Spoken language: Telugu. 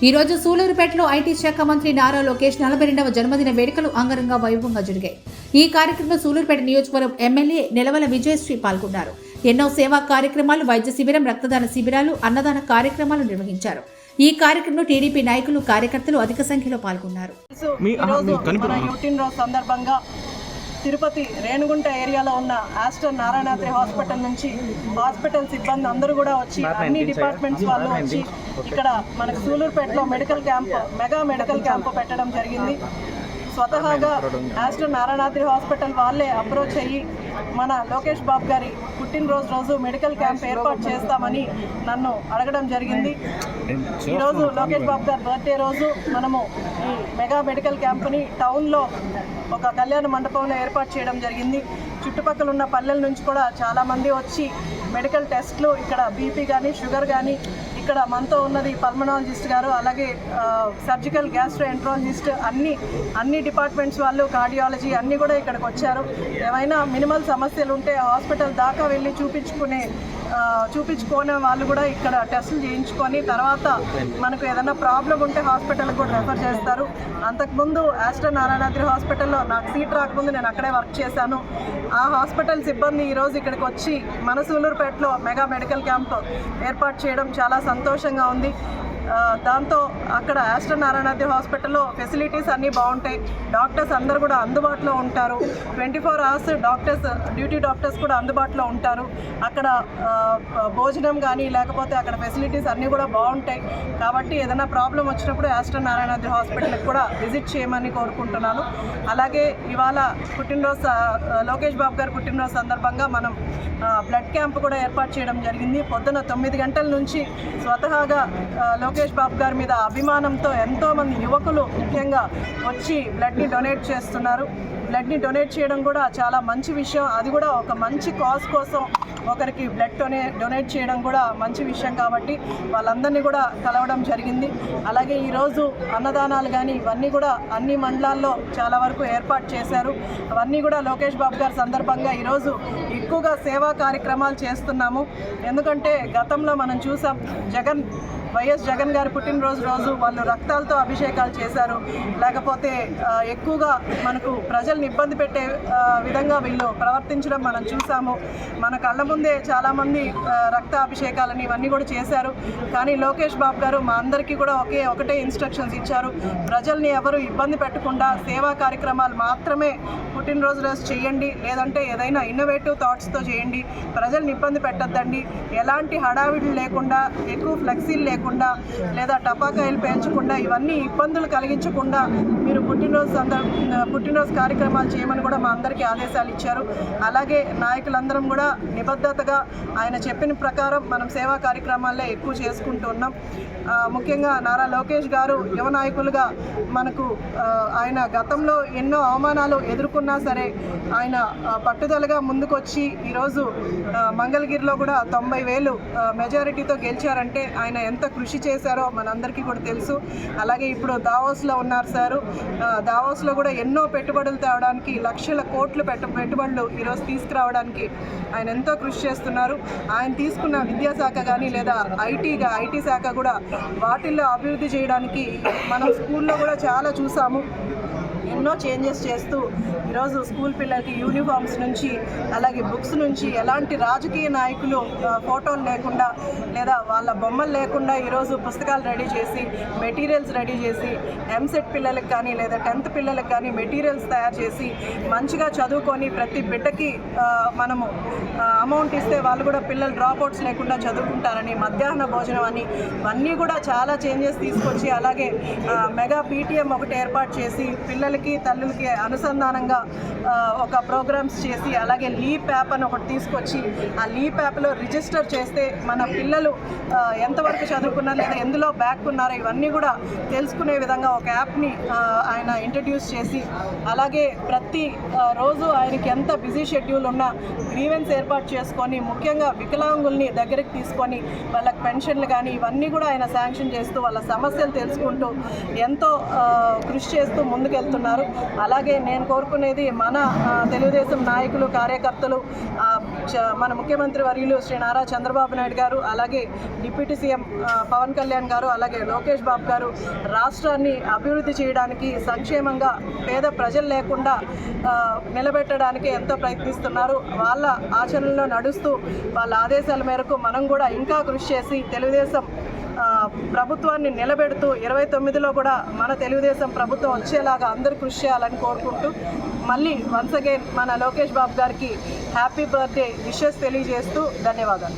ఈరోజు సూలూరుపేటలో ఐటీ శాఖ మంత్రి నారా లోకేష్ 42వ జన్మదిన వేడుకలు అంగరంగ వైభవంగా జరిగాయి. ఈ కార్యక్రమంలో సూలూరుపేట నియోజకవర్గం ఎమ్మెల్యే నిలవల విజయశ్రీ పాల్గొన్నారు. ఎన్నో సేవా కార్యక్రమాలు, వైద్య శిబిరం, రక్తదాన శిబిరాలు, అన్నదాన కార్యక్రమాలు నిర్వహించారు. ఈ కార్యక్రమంలో టీడీపీ నాయకులు, కార్యకర్తలు అధిక సంఖ్యలో పాల్గొన్నారు. తిరుపతి రేణుగుంట ఏరియాలో ఉన్న ఆస్టర్ నారాయణాద్రి హాస్పిటల్ నుంచి హాస్పిటల్ సిబ్బంది అందరూ కూడా వచ్చి అన్ని డిపార్ట్మెంట్స్ వాళ్ళు వచ్చి ఇక్కడ మనకు సూలూరుపేటలో మెగా మెడికల్ క్యాంప్ పెట్టడం జరిగింది. స్వతహాగా ఆస్టర్ నారాయణాద్రి హాస్పిటల్ వాళ్ళే అప్రోచ్ అయ్యి మన లోకేష్ బాబు గారి పుట్టినరోజు మెడికల్ క్యాంప్ ఏర్పాటు చేస్తామని నన్ను అడగడం జరిగింది. ఈరోజు లోకేష్ బాబు గారి బర్త్డే రోజు మనము ఈ మెగా మెడికల్ క్యాంప్ని టౌన్లో ఒక కళ్యాణ మండపంలో ఏర్పాటు చేయడం జరిగింది. చుట్టుపక్కల ఉన్న పల్లెల నుంచి కూడా చాలామంది వచ్చి మెడికల్ టెస్ట్లు, ఇక్కడ బీపీ కానీ, షుగర్ కానీ, ఇక్కడ మనతో ఉన్నది పల్మనాలజిస్ట్ గారు, అలాగే సర్జికల్ గ్యాస్ట్రోఎంట్రాలజిస్ట్, అన్ని డిపార్ట్మెంట్స్ వాళ్ళు, కార్డియాలజీ అన్నీ కూడా ఇక్కడికి వచ్చారు. ఏమైనా మినిమల్ సమస్యలు ఉంటే హాస్పిటల్ దాకా వెళ్ళి చూపించుకునే వాళ్ళు కూడా ఇక్కడ టెస్టులు చేయించుకొని తర్వాత మనకు ఏదైనా ప్రాబ్లం ఉంటే హాస్పిటల్కి కూడా రెఫర్ చేస్తారు. అంతకుముందు ఆస్టర్ నారాయణాద్రి హాస్పిటల్లో నాకు సీట్ రాకముందు నేను అక్కడే వర్క్ చేశాను. ఆ హాస్పిటల్ సిబ్బంది ఈరోజు ఇక్కడికి వచ్చి మన సూలూరుపేటలో మెగా మెడికల్ క్యాంప్ ఏర్పాటు చేయడం చాలా సంతోషంగా ఉంది. దాంతో అక్కడ ఆస్టర్ నారాయణాద్రి హాస్పిటల్లో ఫెసిలిటీస్ అన్నీ బాగుంటాయి. డాక్టర్స్ అందరూ కూడా అందుబాటులో ఉంటారు. 24 అవర్స్ డ్యూటీ డాక్టర్స్ కూడా అందుబాటులో ఉంటారు. అక్కడ భోజనం కానీ లేకపోతే అక్కడ ఫెసిలిటీస్ అన్నీ కూడా బాగుంటాయి. కాబట్టి ఏదైనా ప్రాబ్లం వచ్చినప్పుడు ఆస్టర్ నారాయణాద్రి హాస్పిటల్కి కూడా విజిట్ చేయమని కోరుకుంటున్నాను. అలాగే ఇవాళ లోకేష్ బాబు గారి పుట్టినరోజు సందర్భంగా మనం బ్లడ్ క్యాంప్ కూడా ఏర్పాటు చేయడం జరిగింది. పొద్దున 9 గంటల నుంచి స్వతహాగా లోకేష్ బాబు గారి మీద అభిమానంతో ఎంతోమంది యువకులు ముఖ్యంగా వచ్చి బ్లడ్ని డొనేట్ చేస్తున్నారు. బ్లడ్ని డొనేట్ చేయడం కూడా చాలా మంచి విషయం. అది కూడా ఒక మంచి కాజ్ కోసం ఒకరికి బ్లడ్ డొనేట్ చేయడం కూడా మంచి విషయం. కాబట్టి వాళ్ళందరినీ కూడా కలవడం జరిగింది. అలాగే ఈరోజు అన్నదానాలు కానీ ఇవన్నీ కూడా అన్ని మండలాల్లో చాలా వరకు ఏర్పాటు చేశారు. అవన్నీ కూడా లోకేష్ బాబు గారి సందర్భంగా ఈరోజు ఎక్కువగా సేవా కార్యక్రమాలు చేస్తున్నాము. ఎందుకంటే గతంలో మనం చూసాం, వైఎస్ జగన్ గారి పుట్టినరోజు వాళ్ళు రక్తాలతో అభిషేకాలు చేశారు. లేకపోతే ఎక్కువగా మనకు ప్రజల్ని ఇబ్బంది పెట్టే విధంగా వీళ్ళు ప్రవర్తించడం మనం చూసాము. మన కళ్ళ ముందే చాలామంది రక్త అభిషేకాలని ఇవన్నీ కూడా చేశారు. కానీ లోకేష్ బాబు గారు మా అందరికీ కూడా ఒకటే ఇన్స్ట్రక్షన్స్ ఇచ్చారు. ప్రజల్ని ఎవరు ఇబ్బంది పెట్టకుండా సేవా కార్యక్రమాలు మాత్రమే పుట్టినరోజు చేయండి, లేదంటే ఏదైనా ఇన్నోవేటివ్ థాట్స్తో చేయండి. ప్రజల్ని ఇబ్బంది పెట్టద్దండి. ఎలాంటి హడావిడులు లేకుండా, ఎక్కువ ఫ్లెక్సీలు లేకుండా, లేదా టపాకాయలు పేల్చకుండా, ఇవన్నీ ఇబ్బందులు కలిగించకుండా మీరు పుట్టినరోజు కార్యక్రమాలు చేయమని కూడా మా అందరికీ ఆదేశాలు ఇచ్చారు. అలాగే నాయకులందరం కూడా నిబద్ధతగా ఆయన చెప్పిన ప్రకారం మనం సేవా కార్యక్రమాలే ఎక్కువ చేసుకుంటూ ఉన్నాం. ముఖ్యంగా నారా లోకేష్ గారు యువ నాయకులుగా మనకు ఆయన గతంలో ఎన్నో అవమానాలు ఎదుర్కొన్నా సరే ఆయన పట్టుదలగా ముందుకొచ్చి ఈరోజు మంగళగిరిలో కూడా 90,000 మెజారిటీతో గెలిచారంటే ఆయన ఎంత కృషి చేశారో మనందరికీ కూడా తెలుసు. అలాగే ఇప్పుడు దావోస్లో ఉన్నారు సారు. దావోస్లో కూడా ఎన్నో పెట్టుబడులు తేవడానికి, లక్షల కోట్లు పెట్టుబడులు ఈరోజు తీసుకురావడానికి ఆయన ఎంతో కృషి చేస్తున్నారు. ఆయన తీసుకున్న విద్యాశాఖ కానీ లేదా ఐటీ శాఖ కూడా వాటిల్లో అభివృద్ధి చేయడానికి మనం స్కూల్లో కూడా చాలా చూసాము. ఎన్నో చేంజెస్ చేస్తూ ఈరోజు స్కూల్ పిల్లలకి యూనిఫామ్స్ నుంచి అలాగే బుక్స్ నుంచి ఎలాంటి రాజకీయ నాయకులు ఫోటోలు లేకుండా లేదా వాళ్ళ బొమ్మలు లేకుండా ఈరోజు పుస్తకాలు రెడీ చేసి, మెటీరియల్స్ రెడీ చేసి, ఎంసెట్ పిల్లలకు కానీ లేదా 10th పిల్లలకు కానీ మెటీరియల్స్ తయారు చేసి మంచిగా చదువుకొని ప్రతి బిడ్డకి మనము అమౌంట్ ఇస్తే వాళ్ళు కూడా పిల్లలు డ్రాప్అవుట్స్ లేకుండా చదువుకుంటారని, మధ్యాహ్న భోజనం అని ఇవన్నీ కూడా చాలా చేంజెస్ తీసుకొచ్చి, అలాగే మెగా పీటీఎం ఒకటి ఏర్పాటు చేసి పిల్లలకి తల్లులకి అనుసంధానంగా ఒక ప్రోగ్రామ్స్ చేసి, అలాగే లీప్ యాప్ అని ఒకటి తీసుకొచ్చి ఆ లీప్ యాప్లో రిజిస్టర్ చేస్తే మన పిల్లలు ఎంతవరకు చదువుకున్నారు లేదా ఎందులో బ్యాక్ ఉన్నారో ఇవన్నీ కూడా తెలుసుకునే విధంగా ఒక యాప్ని ఆయన ఇంట్రడ్యూస్ చేసి, అలాగే ప్రతి రోజు ఆయనకి ఎంత బిజీ షెడ్యూల్ ఉన్నా గ్రీవెన్స్ ఏర్పాటు చేసుకొని ముఖ్యంగా వికలాంగుల్ని దగ్గరికి తీసుకొని వాళ్ళకి పెన్షన్లు కానీ ఇవన్నీ కూడా ఆయన శాంక్షన్ చేస్తూ వాళ్ళ సమస్యలు తెలుసుకుంటూ ఎంతో కృషి చేస్తూ ముందుకెళ్తున్నారు. చేస్తున్నారు. అలాగే నేను కోరుకునేది మన తెలుగుదేశం నాయకులు, కార్యకర్తలు, మన ముఖ్యమంత్రి వర్యులు శ్రీ నారా చంద్రబాబు నాయుడు గారు, అలాగే డిప్యూటీ సీఎం పవన్ కళ్యాణ్ గారు, అలాగే లోకేష్ బాబు గారు రాష్ట్రాన్ని అభివృద్ధి చేయడానికి, సంక్షేమంగా పేద ప్రజలు లేకుండా నిలబెట్టడానికి ఎంతో ప్రయత్నిస్తున్నారు. వాళ్ళ ఆచరణలో నడుస్తూ వాళ్ళ ఆదేశాల మేరకు మనం కూడా ఇంకా కృషి చేసి తెలుగుదేశం ప్రభుత్వాన్ని నిలబెడుతూ 29లో కూడా మన తెలుగుదేశం ప్రభుత్వం వచ్చేలాగా అందరూ కృషి చేయాలని కోరుకుంటూ మళ్ళీ వన్స్ అగైన్ మన లోకేష్ బాబు గారికి హ్యాపీ బర్త్డే విషెస్ తెలియజేస్తూ ధన్యవాదాలు.